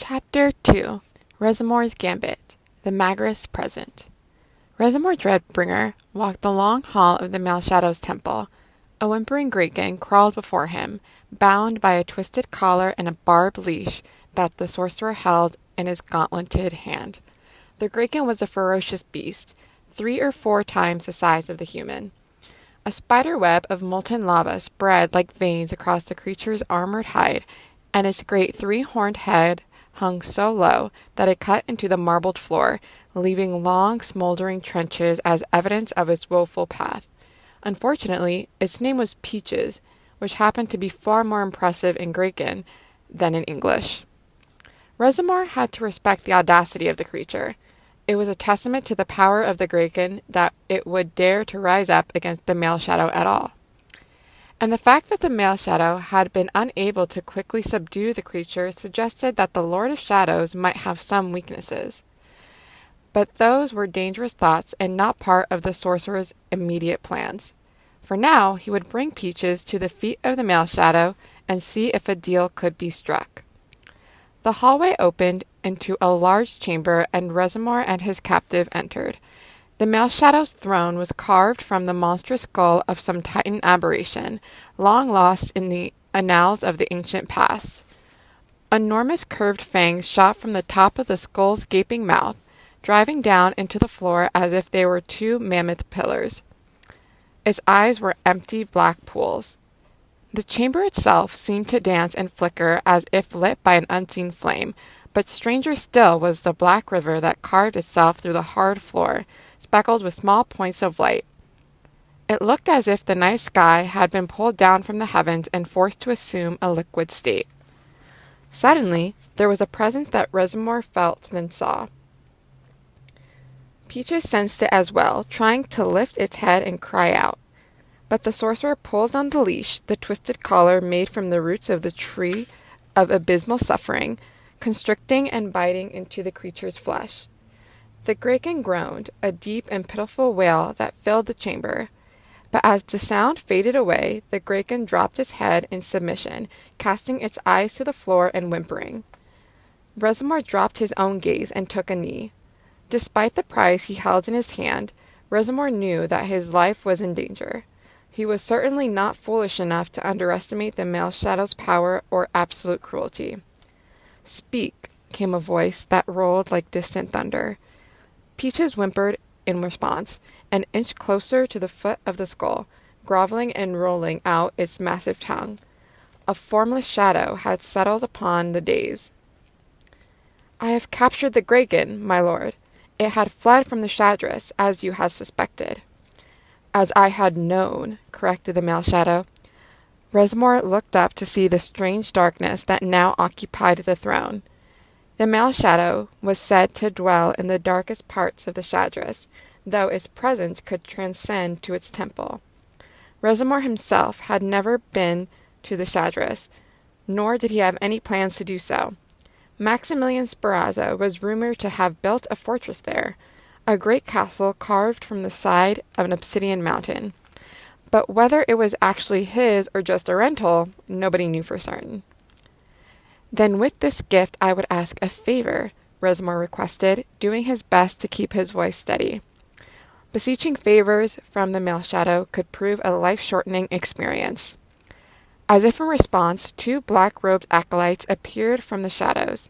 Chapter 2 Resermoir's Gambit The Magrous Present. Resermoir Dreadbringer walked the long hall of the Male Shadow's temple. A whimpering Greatkin crawled before him, bound by a twisted collar and a barbed leash that the sorcerer held in his gauntleted hand. The Greatkin was a ferocious beast, 3 or 4 times the size of the human. A spider web of molten lava spread like veins across the creature's armored hide, and its great 3-horned head hung so low that it cut into the marbled floor, leaving long, smoldering trenches as evidence of its woeful path. Unfortunately, its name was Peaches, which happened to be far more impressive in Greatkin than in English. Resermoir had to respect the audacity of the creature. It was a testament to the power of the Greatkin that it would dare to rise up against the Male Shadow at all. And the fact that the Male Shadow had been unable to quickly subdue the creature suggested that the Lord of Shadows might have some weaknesses. But those were dangerous thoughts and not part of the sorcerer's immediate plans. For now, he would bring Peaches to the feet of the Male Shadow and see if a deal could be struck. The hallway opened into a large chamber, and Resermoir and his captive entered. The Male Shadow's throne was carved from the monstrous skull of some Titan aberration, long lost in the annals of the ancient past. Enormous curved fangs shot from the top of the skull's gaping mouth, driving down into the floor as if they were 2 mammoth pillars. Its eyes were empty black pools. The chamber itself seemed to dance and flicker as if lit by an unseen flame, but stranger still was the black river that carved itself through the hard floor, speckled with small points of light. It looked as if the night sky had been pulled down from the heavens and forced to assume a liquid state. Suddenly, there was a presence that Resermoir felt then saw. Peaches sensed it as well, trying to lift its head and cry out. But the sorcerer pulled on the leash, the twisted collar made from the roots of the tree of abysmal suffering, constricting and biting into the creature's flesh. The Greatkin groaned, a deep and pitiful wail that filled the chamber. But as the sound faded away, the Greatkin dropped its head in submission, casting its eyes to the floor and whimpering. Resermoir dropped his own gaze and took a knee. Despite the prize he held in his hand, Resermoir knew that his life was in danger. He was certainly not foolish enough to underestimate the Male Shadow's power or absolute cruelty. "Speak," came a voice that rolled like distant thunder. Peaches whimpered in response, and inched closer to the foot of the skull, groveling and rolling out its massive tongue. A formless shadow had settled upon the daze. "I have captured the Greatkin, my lord. It had fled from the Shadress, as you had suspected." "As I had known," corrected the Male Shadow. Resermoir looked up to see the strange darkness that now occupied the throne. The Male Shadow was said to dwell in the darkest parts of the Shadress, though its presence could transcend to its temple. Resermoir himself had never been to the Shadress, nor did he have any plans to do so. Maximilian Sperazza was rumored to have built a fortress there, a great castle carved from the side of an obsidian mountain. But whether it was actually his or just a rental, nobody knew for certain. "Then with this gift I would ask a favor," Resermoir requested, doing his best to keep his voice steady. Beseeching favors from the Male Shadow could prove a life-shortening experience. As if in response, 2 black-robed acolytes appeared from the shadows.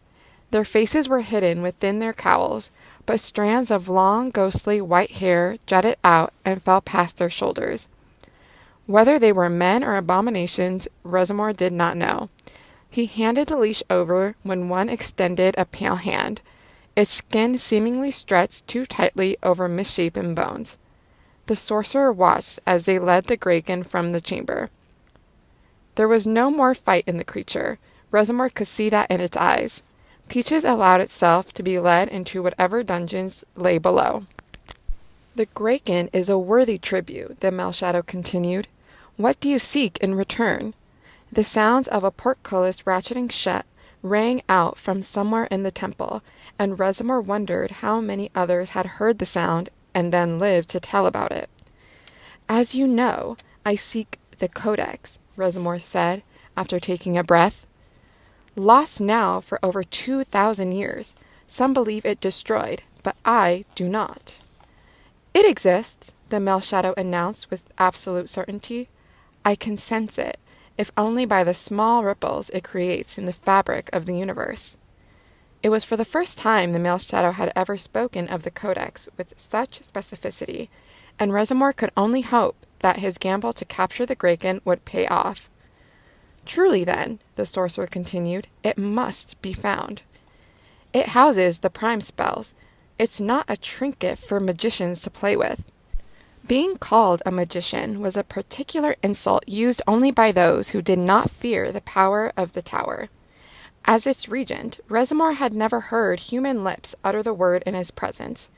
Their faces were hidden within their cowls, but strands of long, ghostly white hair jutted out and fell past their shoulders. Whether they were men or abominations, Resermoir did not know. He handed the leash over when one extended a pale hand, its skin seemingly stretched too tightly over misshapen bones. The sorcerer watched as they led the Greatkin from the chamber. There was no more fight in the creature. Resermoir could see that in its eyes. Peaches allowed itself to be led into whatever dungeons lay below. "The Greatkin is a worthy tribute," the Male Shadow continued. "What do you seek in return?" The sounds of a portcullis ratcheting shut rang out from somewhere in the temple, and Resermoir wondered how many others had heard the sound and then lived to tell about it. "As you know, I seek the Codex," Resermoir said, after taking a breath. Lost now for over 2,000 years. Some believe it destroyed, but I do not. It exists, the male shadow announced with absolute certainty. I can sense it, if only by the small ripples it creates in the fabric of the universe. It was for the first time the male shadow had ever spoken of the codex with such specificity, and Reservoir could only hope that his gamble to capture the Kraken would pay off. Truly, then, the sorcerer continued, it must be found. It houses the prime spells. It's not a trinket for magicians to play with. Being called a magician was a particular insult used only by those who did not fear the power of the tower. As its regent, Reservoir had never heard human lips utter the word in his presence.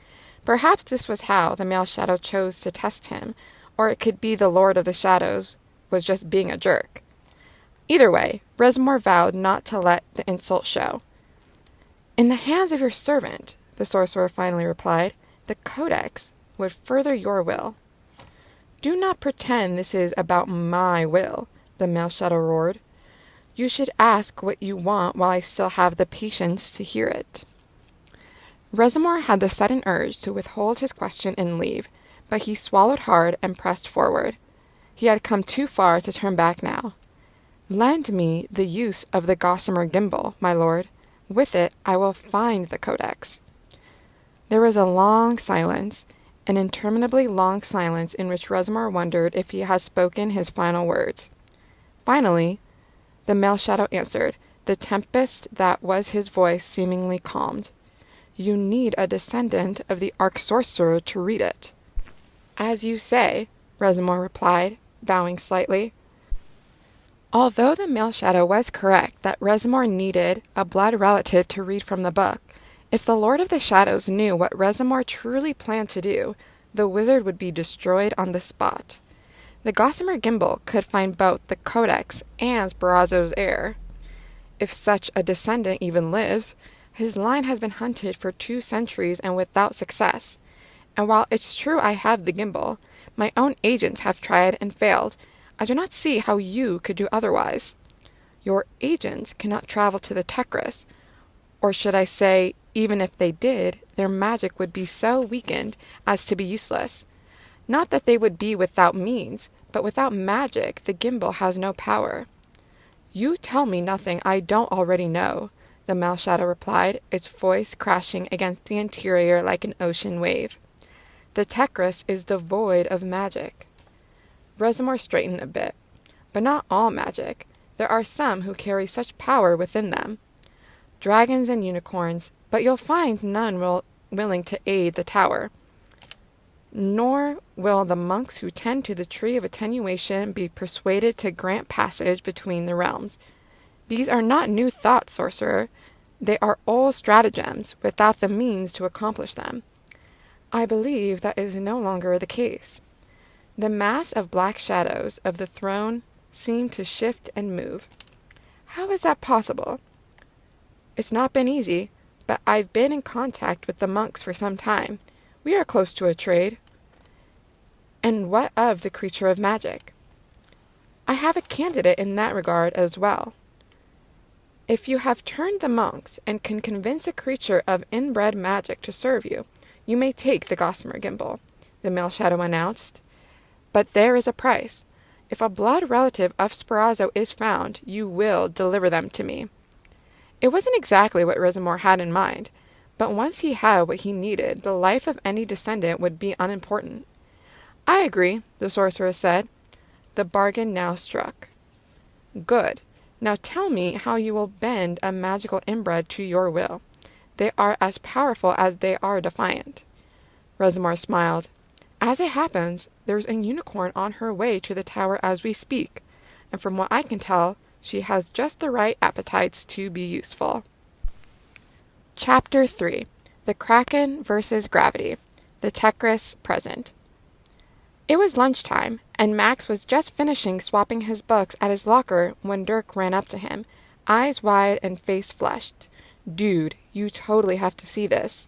Perhaps this was how the male shadow chose to test him, or it could be the Lord of the Shadows was just being a jerk. Either way, Reservoir vowed not to let the insult show. In the hands of your servant, the sorcerer finally replied, the codex would further your will. Do not pretend this is about my will, the male shadow roared. You should ask what you want while I still have the patience to hear it. Reservoir had the sudden urge to withhold his question and leave, but he swallowed hard and pressed forward. He had come too far to turn back now. Lend me the use of the gossamer gimbal, my lord. With it I will find the codex. There was a long silence, an interminably long silence in which Reservoir wondered if he had spoken his final words. Finally, the male shadow answered, the tempest that was his voice seemingly calmed. You need a descendant of the arch-sorcerer to read it. As you say, Reservoir replied, bowing slightly. Although the male shadow was correct that Reservoir needed a blood relative to read from the book, if the Lord of the Shadows knew what Reservoir truly planned to do, the wizard would be destroyed on the spot. The gossamer gimbal could find both the codex and Sparazzo's heir. If such a descendant even lives, his line has been hunted for 2 centuries and without success. And while it's true I have the gimbal, my own agents have tried and failed. I do not see how you could do otherwise. Your agents cannot travel to the Tekris, or should I say, even if they did, their magic would be so weakened as to be useless. Not that they would be without means, but without magic the gimbal has no power. You tell me nothing I don't already know, the male shadow replied, its voice crashing against the interior like an ocean wave. The Tekris is devoid of magic. Reservoir straightened a bit. But not all magic. There are some who carry such power within them. Dragons and unicorns, but you'll find none willing to aid the tower. Nor will the monks who tend to the tree of attenuation be persuaded to grant passage between the realms. These are not new thoughts, sorcerer. They are old stratagems, without the means to accomplish them. I believe that is no longer the case. The mass of black shadows of the throne seemed to shift and move. How is that possible? It's not been easy, but I've been in contact with the monks for some time. We are close to a trade. And what of the creature of magic? I have a candidate in that regard as well. If you have turned the monks and can convince a creature of inbred magic to serve you, you may take the gossamer gimbal, the male shadow announced. But there is a price. If a blood relative of Sparazzo is found, you will deliver them to me. It wasn't exactly what Reservoir had in mind, but once he had what he needed, the life of any descendant would be unimportant. I agree, the sorcerer said. The bargain now struck. Good. Now tell me how you will bend a magical inbred to your will. They are as powerful as they are defiant. Reservoir smiled. As it happens, there's a unicorn on her way to the tower as we speak, and from what I can tell, she has just the right appetites to be useful. Chapter 3. The Kraken versus Gravity. The Tekris Present. It was lunchtime, and Max was just finishing swapping his books at his locker when Dirk ran up to him, eyes wide and face flushed. Dude, you totally have to see this.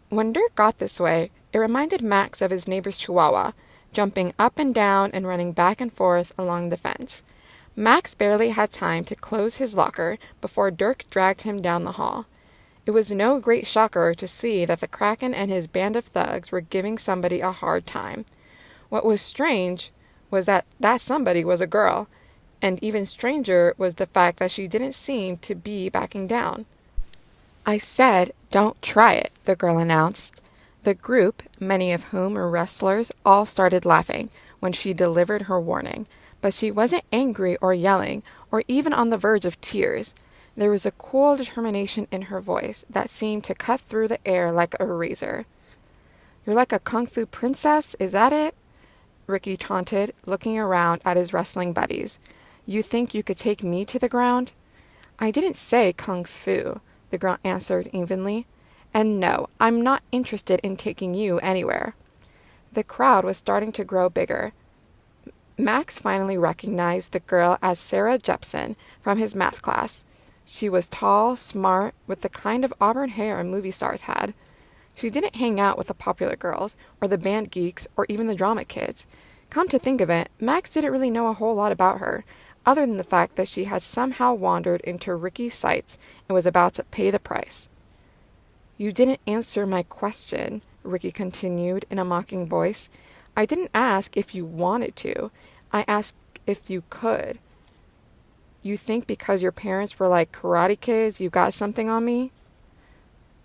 When Dirk got this way, it reminded Max of his neighbor's chihuahua, jumping up and down and running back and forth along the fence. Max barely had time to close his locker before Dirk dragged him down the hall. It was no great shocker to see that the Kraken and his band of thugs were giving somebody a hard time. What was strange was that somebody was a girl, and even stranger was the fact that she didn't seem to be backing down. "I said, don't try it," the girl announced. The group, many of whom were wrestlers, all started laughing when she delivered her warning, but she wasn't angry or yelling or even on the verge of tears. There was a cool determination in her voice that seemed to cut through the air like a razor. "You're like a kung fu princess, is that it?" Ricky taunted, looking around at his wrestling buddies. "You think you could take me to the ground?" "I didn't say kung fu," the girl answered evenly. "And no, I'm not interested in taking you anywhere." The crowd was starting to grow bigger. Max finally recognized the girl as Sarah Jepson from his math class. She was tall, smart, with the kind of auburn hair movie stars had. She didn't hang out with the popular girls, or the band geeks, or even the drama kids. Come to think of it, Max didn't really know a whole lot about her, other than the fact that she had somehow wandered into Ricky's sights and was about to pay the price. "You didn't answer my question," Ricky continued in a mocking voice. "I didn't ask if you wanted to. I asked if you could. You think because your parents were like karate kids, you got something on me?"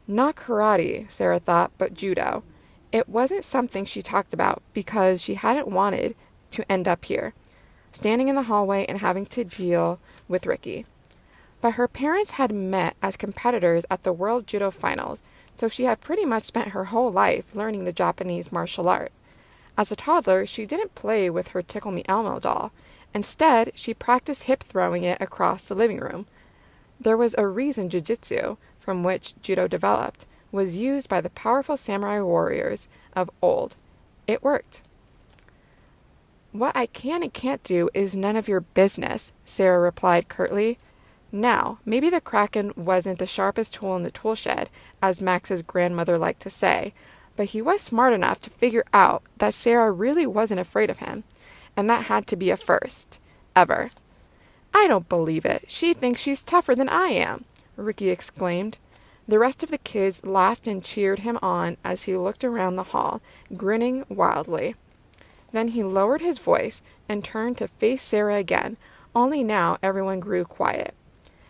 Not karate, Sarah thought, but judo. It wasn't something she talked about because she hadn't wanted to end up here, standing in the hallway and having to deal with Ricky. But her parents had met as competitors at the World Judo Finals, so she had pretty much spent her whole life learning the Japanese martial art. As a toddler, she didn't play with her Tickle Me Elmo doll. Instead, she practiced hip throwing it across the living room. There was a reason jiu-jitsu, from which judo developed, was used by the powerful samurai warriors of old. It worked. "What I can and can't do is none of your business," Sarah replied curtly. Now, maybe the Kraken wasn't the sharpest tool in the tool shed, as Max's grandmother liked to say, but he was smart enough to figure out that Sarah really wasn't afraid of him, and that had to be a first, ever. "I don't believe it. She thinks she's tougher than I am," Ricky exclaimed. The rest of the kids laughed and cheered him on as he looked around the hall, grinning wildly. Then he lowered his voice and turned to face Sarah again, only now everyone grew quiet.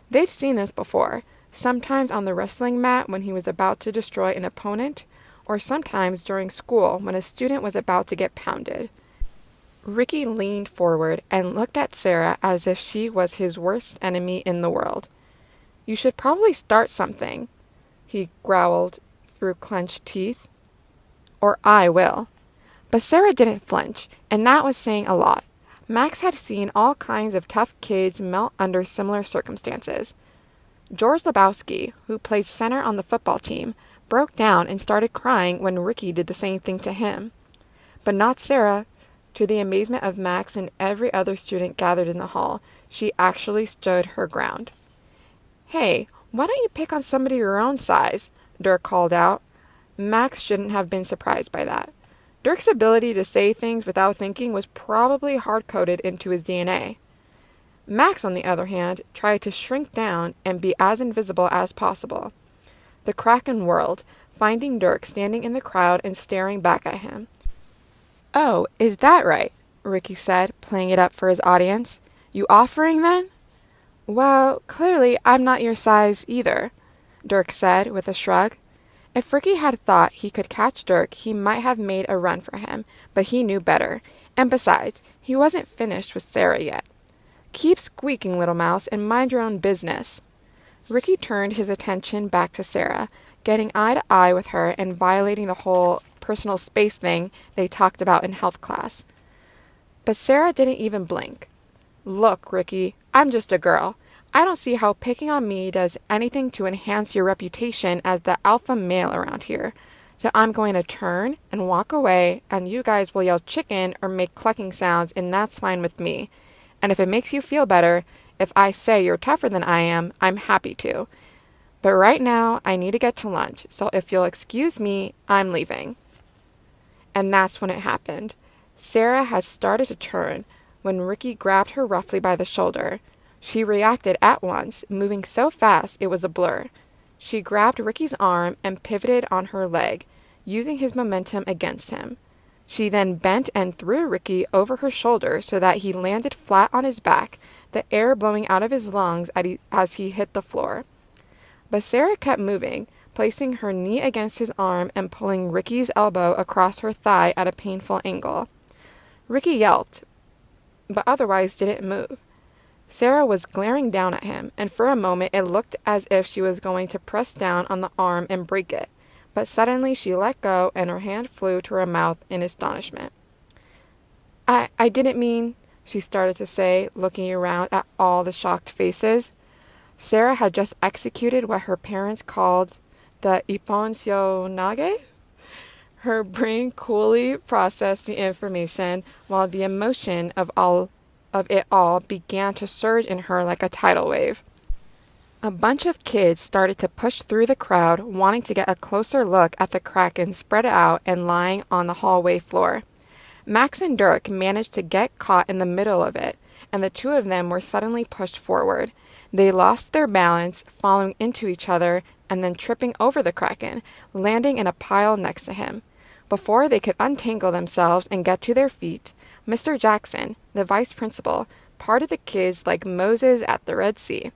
They'd seen this before, sometimes on the wrestling mat when he was about to destroy an opponent, or sometimes during school when a student was about to get pounded. Ricky leaned forward and looked at Sarah as if she was his worst enemy in the world. "You should probably start something," he growled through clenched teeth. "Or I will." But Sarah didn't flinch, and that was saying a lot. Max had seen all kinds of tough kids melt under similar circumstances. George Lebowski, who played center on the football team, broke down and started crying when Ricky did the same thing to him. But not Sarah. To the amazement of Max and every other student gathered in the hall, she actually stood her ground. "Hey, why don't you pick on somebody your own size?" Dirk called out. Max shouldn't have been surprised by that. Dirk's ability to say things without thinking was probably hard-coded into his DNA. Max, on the other hand, tried to shrink down and be as invisible as possible. The Kraken whirled, finding Dirk standing in the crowd and staring back at him. "Oh, is that right?" Ricky said, playing it up for his audience. "You offering, then?" "Well, clearly I'm not your size either," Dirk said with a shrug. If Ricky had thought he could catch Dirk, he might have made a run for him, but he knew better. And besides, he wasn't finished with Sarah yet. "Keep squeaking, little mouse, and mind your own business." Ricky turned his attention back to Sarah, getting eye to eye with her and violating the whole personal space thing they talked about in health class. But Sarah didn't even blink. "Look, Ricky, I'm just a girl. I don't see how picking on me does anything to enhance your reputation as the alpha male around here. So I'm going to turn and walk away, and you guys will yell chicken or make clucking sounds, and that's fine with me. And if it makes you feel better, if I say you're tougher than I am, I'm happy to. But right now, I need to get to lunch, so if you'll excuse me, I'm leaving." And that's when it happened. Sarah had started to turn when Ricky grabbed her roughly by the shoulder. She reacted at once, moving so fast it was a blur. She grabbed Ricky's arm and pivoted on her leg, using his momentum against him. She then bent and threw Ricky over her shoulder so that he landed flat on his back, the air blowing out of his lungs as he hit the floor. But Sarah kept moving, placing her knee against his arm and pulling Ricky's elbow across her thigh at a painful angle. Ricky yelped, but otherwise didn't move. Sarah was glaring down at him, and for a moment it looked as if she was going to press down on the arm and break it, but suddenly she let go and her hand flew to her mouth in astonishment. I didn't mean, she started to say, looking around at all the shocked faces. Sarah had just executed what her parents called the iponsionage. Her brain coolly processed the information while the emotion of it all began to surge in her like a tidal wave. A bunch of kids started to push through the crowd, wanting to get a closer look at the Kraken spread out and lying on the hallway floor. Max and Dirk managed to get caught in the middle of it, and the two of them were suddenly pushed forward. They lost their balance, falling into each other, and then tripping over the Kraken, landing in a pile next to him. Before they could untangle themselves and get to their feet, Mr. Jackson, the vice principal, parted the kids like Moses at the Red Sea.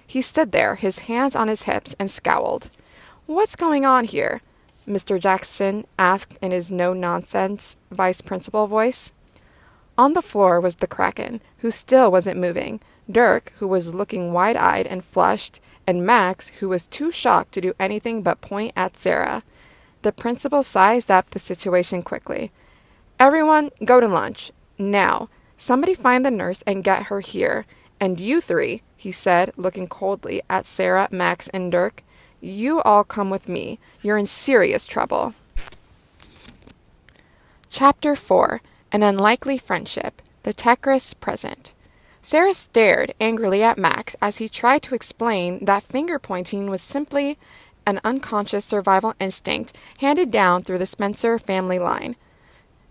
He stood there, his hands on his hips, and scowled. "What's going on here?" Mr. Jackson asked in his no-nonsense vice principal voice. On the floor was the Kraken, who still wasn't moving, Dirk, who was looking wide-eyed and flushed, and Max, who was too shocked to do anything but point at Sarah. The principal sized up the situation quickly. "Everyone, go to lunch. Now, somebody find the nurse and get her here. And you three," he said, looking coldly at Sarah, Max, and Dirk, "you all come with me. You're in serious trouble." Chapter 4. An Unlikely Friendship. The Tekris Present. Sarah stared angrily at Max as he tried to explain that finger-pointing was simply an unconscious survival instinct handed down through the Spencer family line.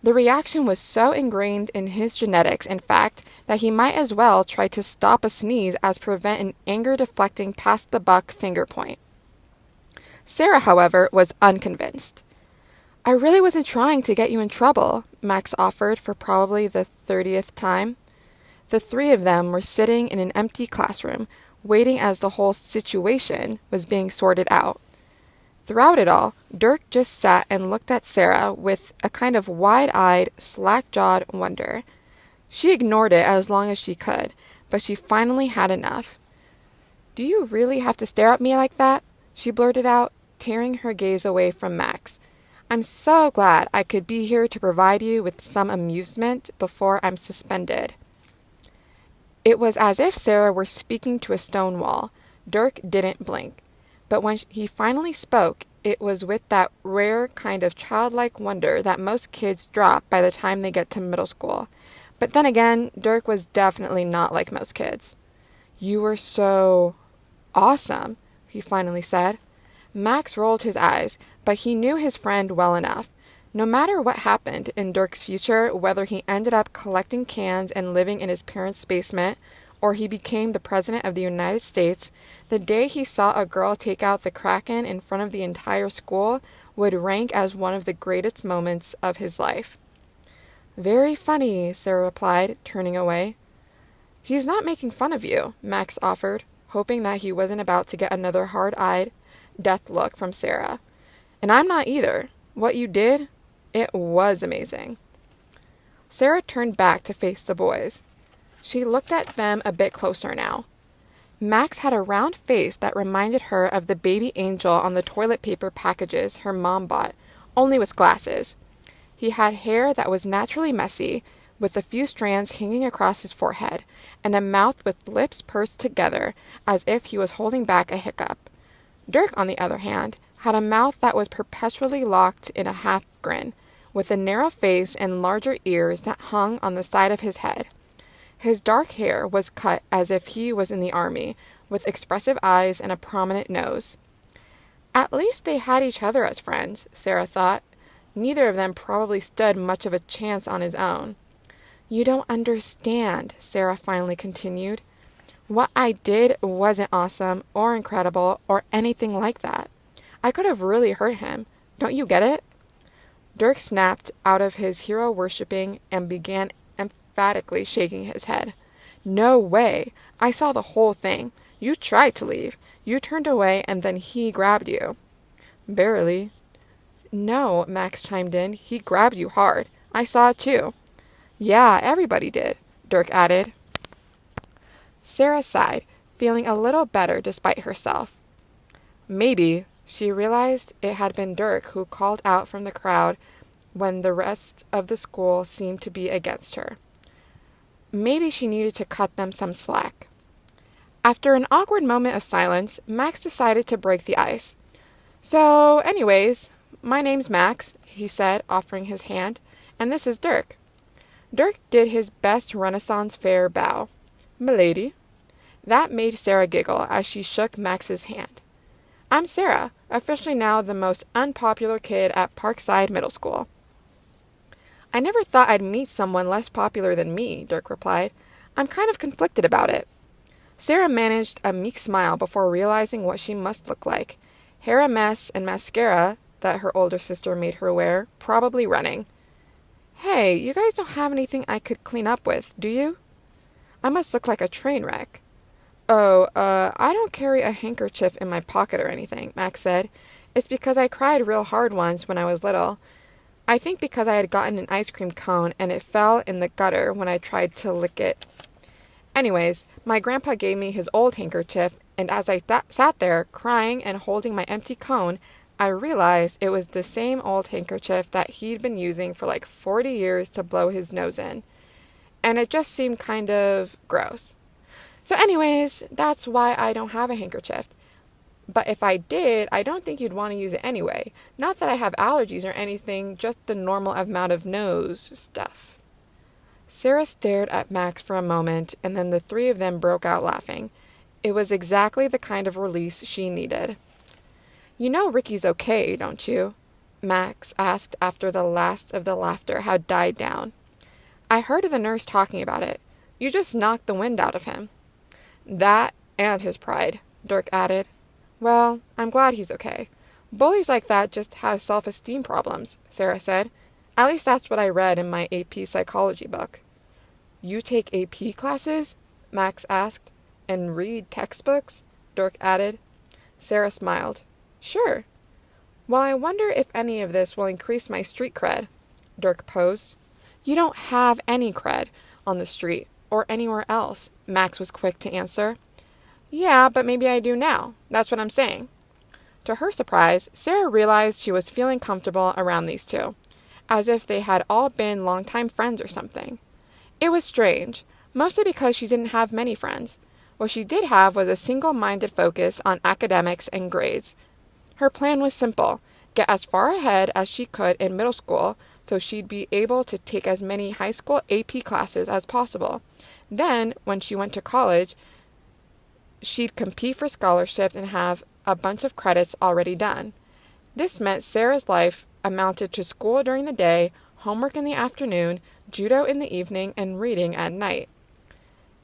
The reaction was so ingrained in his genetics, in fact, that he might as well try to stop a sneeze as prevent an anger-deflecting pass-the-buck finger point. Sarah, however, was unconvinced. "I really wasn't trying to get you in trouble," Max offered for probably the 30th time. The three of them were sitting in an empty classroom, waiting as the whole situation was being sorted out. Throughout it all, Dirk just sat and looked at Sarah with a kind of wide-eyed, slack-jawed wonder. She ignored it as long as she could, but she finally had enough. "Do you really have to stare at me like that?" she blurted out, tearing her gaze away from Max. "I'm so glad I could be here to provide you with some amusement before I'm suspended." It was as if Sarah were speaking to a stone wall. Dirk didn't blink. But when he finally spoke, it was with that rare kind of childlike wonder that most kids drop by the time they get to middle school. But then again, Dirk was definitely not like most kids. "You were so awesome," he finally said. Max rolled his eyes, but he knew his friend well enough. No matter what happened in Dirk's future, whether he ended up collecting cans and living in his parents' basement, or he became the President of the United States, the day he saw a girl take out the Kraken in front of the entire school would rank as one of the greatest moments of his life. "Very funny," Sarah replied, turning away. "He's not making fun of you," Max offered, hoping that he wasn't about to get another hard-eyed death look from Sarah. "And I'm not either. What you did, it was amazing." Sarah turned back to face the boys. She looked at them a bit closer now. Max had a round face that reminded her of the baby angel on the toilet paper packages her mom bought, only with glasses. He had hair that was naturally messy, with a few strands hanging across his forehead, and a mouth with lips pursed together as if he was holding back a hiccup. Dirk, on the other hand, had a mouth that was perpetually locked in a half grin, with a narrow face and larger ears that hung on the side of his head. His dark hair was cut as if he was in the army, with expressive eyes and a prominent nose. At least they had each other as friends, Sarah thought. Neither of them probably stood much of a chance on his own. You don't understand, Sarah finally continued. What I did wasn't awesome or incredible or anything like that. I could have really hurt him. Don't you get it? Dirk snapped out of his hero worshipping and began emphatically shaking his head. No way. I saw the whole thing. You tried to leave. You turned away and then he grabbed you. Barely. No, Max chimed in. He grabbed you hard. I saw it too. Yeah, everybody did, Dirk added. Sarah sighed, feeling a little better despite herself. Maybe, she realized it had been Dirk who called out from the crowd when the rest of the school seemed to be against her. Maybe she needed to cut them some slack. After an awkward moment of silence, Max decided to break the ice. So, anyways, my name's Max, he said, offering his hand, and this is Dirk. Dirk did his best Renaissance fair bow. Milady. That made Sarah giggle as she shook Max's hand. I'm Sarah, officially now the most unpopular kid at Parkside Middle School. I never thought I'd meet someone less popular than me, Dirk replied. I'm kind of conflicted about it. Sarah managed a meek smile before realizing what she must look like. Hair a mess and mascara that her older sister made her wear, probably running. Hey, you guys don't have anything I could clean up with, do you? I must look like a train wreck. Oh, I don't carry a handkerchief in my pocket or anything, Max said. It's because I cried real hard once when I was little. I think because I had gotten an ice cream cone and it fell in the gutter when I tried to lick it. Anyways, my grandpa gave me his old handkerchief, and as I sat there, crying and holding my empty cone, I realized it was the same old handkerchief that he'd been using for like 40 years to blow his nose in. And it just seemed kind of gross. So anyways, that's why I don't have a handkerchief. But if I did, I don't think you'd want to use it anyway. Not that I have allergies or anything, just the normal amount of nose stuff. Sarah stared at Max for a moment, and then the three of them broke out laughing. It was exactly the kind of release she needed. You know Ricky's okay, don't you? Max asked after the last of the laughter had died down. I heard the nurse talking about it. You just knocked the wind out of him. That and his pride, Dirk added. Well, I'm glad he's okay. Bullies like that just have self-esteem problems, Sarah said. At least that's what I read in my AP psychology book. You take AP classes? Max asked. And read textbooks? Dirk added. Sarah smiled. Sure. Well, I wonder if any of this will increase my street cred, Dirk posed. You don't have any cred on the street or anywhere else, Max was quick to answer. Yeah, but maybe I do now. That's what I'm saying. To her surprise, Sarah realized she was feeling comfortable around these two, as if they had all been longtime friends or something. It was strange, mostly because she didn't have many friends. What she did have was a single-minded focus on academics and grades. Her plan was simple: get as far ahead as she could in middle school so she'd be able to take as many high school AP classes as possible. Then, when she went to college, she'd compete for scholarships and have a bunch of credits already done. This meant Sarah's life amounted to school during the day, homework in the afternoon, judo in the evening, and reading at night.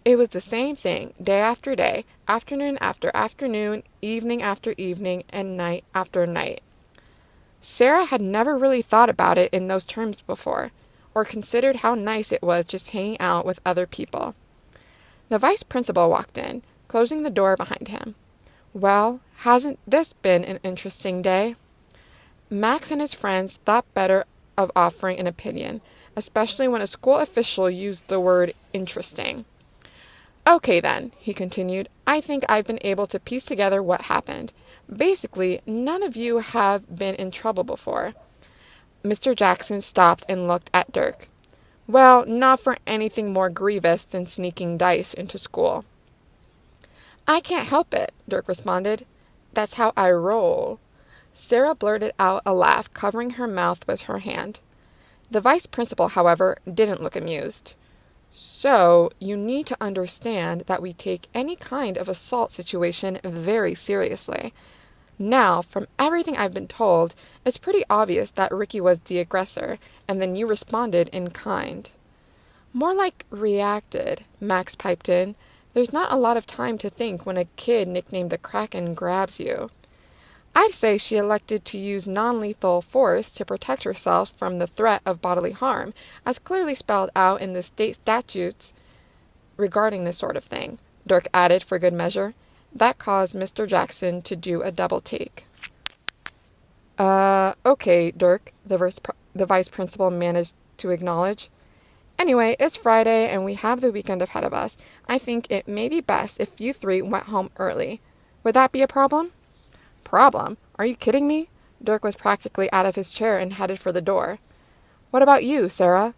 It was the same thing, day after day, afternoon after afternoon, evening after evening, and night after night. Sarah had never really thought about it in those terms before, or considered how nice it was just hanging out with other people. The vice principal walked in, closing the door behind him. Well, hasn't this been an interesting day? Max and his friends thought better of offering an opinion, especially when a school official used the word interesting. Okay then, he continued, I think I've been able to piece together what happened. Basically, none of you have been in trouble before. Mr. Jackson stopped and looked at Dirk. Well, not for anything more grievous than sneaking dice into school. I can't help it, Dirk responded. That's how I roll. Sarah blurted out a laugh, covering her mouth with her hand. The vice principal, however, didn't look amused. So, you need to understand that we take any kind of assault situation very seriously. Now, from everything I've been told, it's pretty obvious that Ricky was the aggressor, and then you responded in kind. More like reacted, Max piped in. There's not a lot of time to think when a kid nicknamed the Kraken grabs you. I'd say she elected to use non-lethal force to protect herself from the threat of bodily harm, as clearly spelled out in the state statutes regarding this sort of thing, Dirk added for good measure. That caused Mr. Jackson to do a double take. Okay, Dirk, the vice principal managed to acknowledge. Anyway, it's Friday and we have the weekend ahead of us. I think it may be best if you three went home early. Would that be a problem? Problem? Are you kidding me? Dirk was practically out of his chair and headed for the door. What about you, Sarah?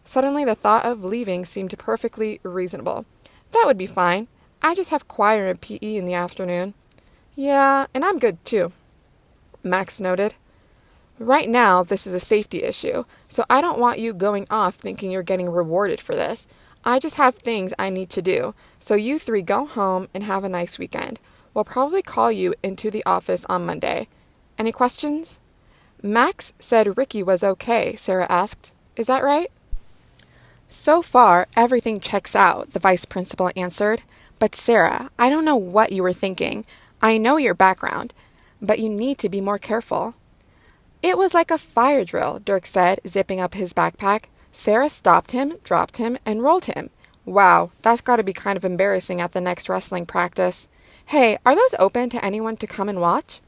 Suddenly the thought of leaving seemed perfectly reasonable. That would be fine. I just have choir and PE in the afternoon. Yeah, and I'm good too, Max noted. Right now, this is a safety issue, so I don't want you going off thinking you're getting rewarded for this. I just have things I need to do, so you three go home and have a nice weekend. We'll probably call you into the office on Monday. Any questions? Max said Ricky was okay, Sarah asked. Is that right? So far, everything checks out, the vice principal answered. But Sarah, I don't know what you were thinking. I know your background, but you need to be more careful. It was like a fire drill, Dirk said, zipping up his backpack. Sarah stopped him, dropped him, and rolled him. Wow, that's got to be kind of embarrassing at the next wrestling practice. Hey, are those open to anyone to come and watch?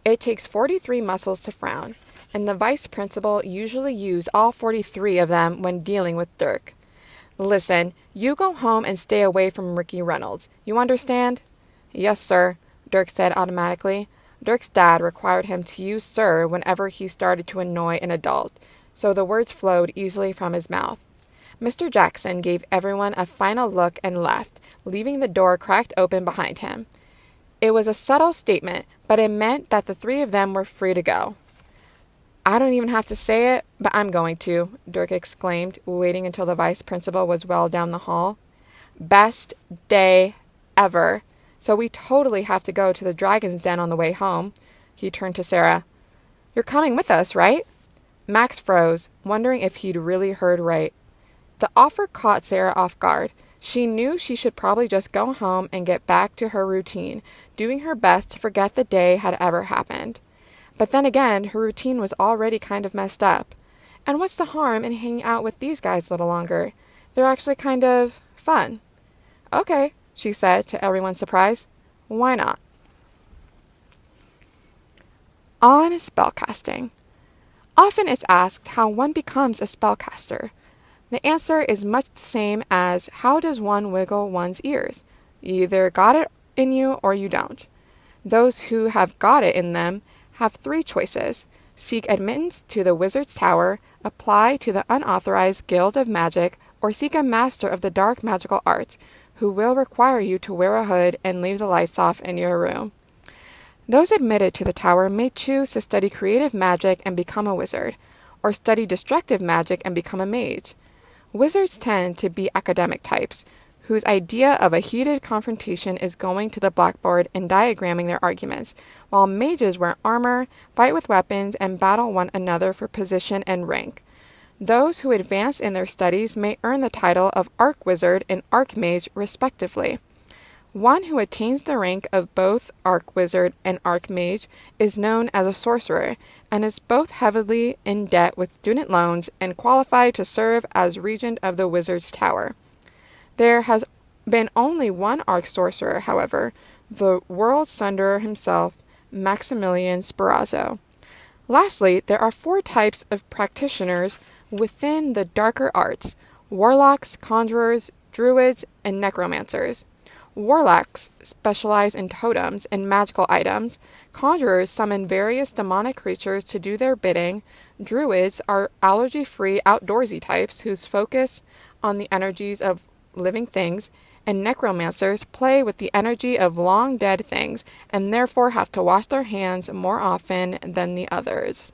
It takes 43 muscles to frown, and the vice principal usually used all 43 of them when dealing with Dirk. Listen, you go home and stay away from Ricky Reynolds. You understand? Yes, sir, Dirk said automatically. Dirk's dad required him to use sir whenever he started to annoy an adult, so the words flowed easily from his mouth. Mr. Jackson gave everyone a final look and left, leaving the door cracked open behind him. It was a subtle statement, but it meant that the three of them were free to go. I don't even have to say it, but I'm going to, Dirk exclaimed, waiting until the vice principal was well down the hall. Best day ever. So we totally have to go to the Dragon's Den on the way home. He turned to Sarah. You're coming with us, right? Max froze, wondering if he'd really heard right. The offer caught Sarah off guard. She knew she should probably just go home and get back to her routine, doing her best to forget the day had ever happened. But then again, her routine was already kind of messed up. And what's the harm in hanging out with these guys a little longer? They're actually kind of fun. Okay, she said, to everyone's surprise. Why not? On spellcasting. Often it's asked how one becomes a spellcaster. The answer is much the same as how does one wiggle one's ears? You either got it in you or you don't. Those who have got it in them have three choices. Seek admittance to the Wizard's Tower, apply to the unauthorized Guild of Magic, or seek a master of the dark magical arts, who will require you to wear a hood and leave the lights off in your room. Those admitted to the tower may choose to study creative magic and become a wizard, or study destructive magic and become a mage. Wizards tend to be academic types, whose idea of a heated confrontation is going to the blackboard and diagramming their arguments, while mages wear armor, fight with weapons, and battle one another for position and rank. Those who advance in their studies may earn the title of Archwizard and Archmage, respectively. One who attains the rank of both Archwizard and Archmage is known as a sorcerer, and is both heavily in debt with student loans and qualified to serve as regent of the Wizard's Tower. There has been only one Arch-Sorcerer, however, the World Sunderer himself, Maximilian Sparazzo. Lastly, there are 4 types of practitioners within the darker arts: warlocks, conjurers, druids, and necromancers. Warlocks specialize in totems and magical items. Conjurers summon various demonic creatures to do their bidding. Druids are allergy-free, outdoorsy types whose focus on the energies of living things, and necromancers play with the energy of long dead things and therefore have to wash their hands more often than the others.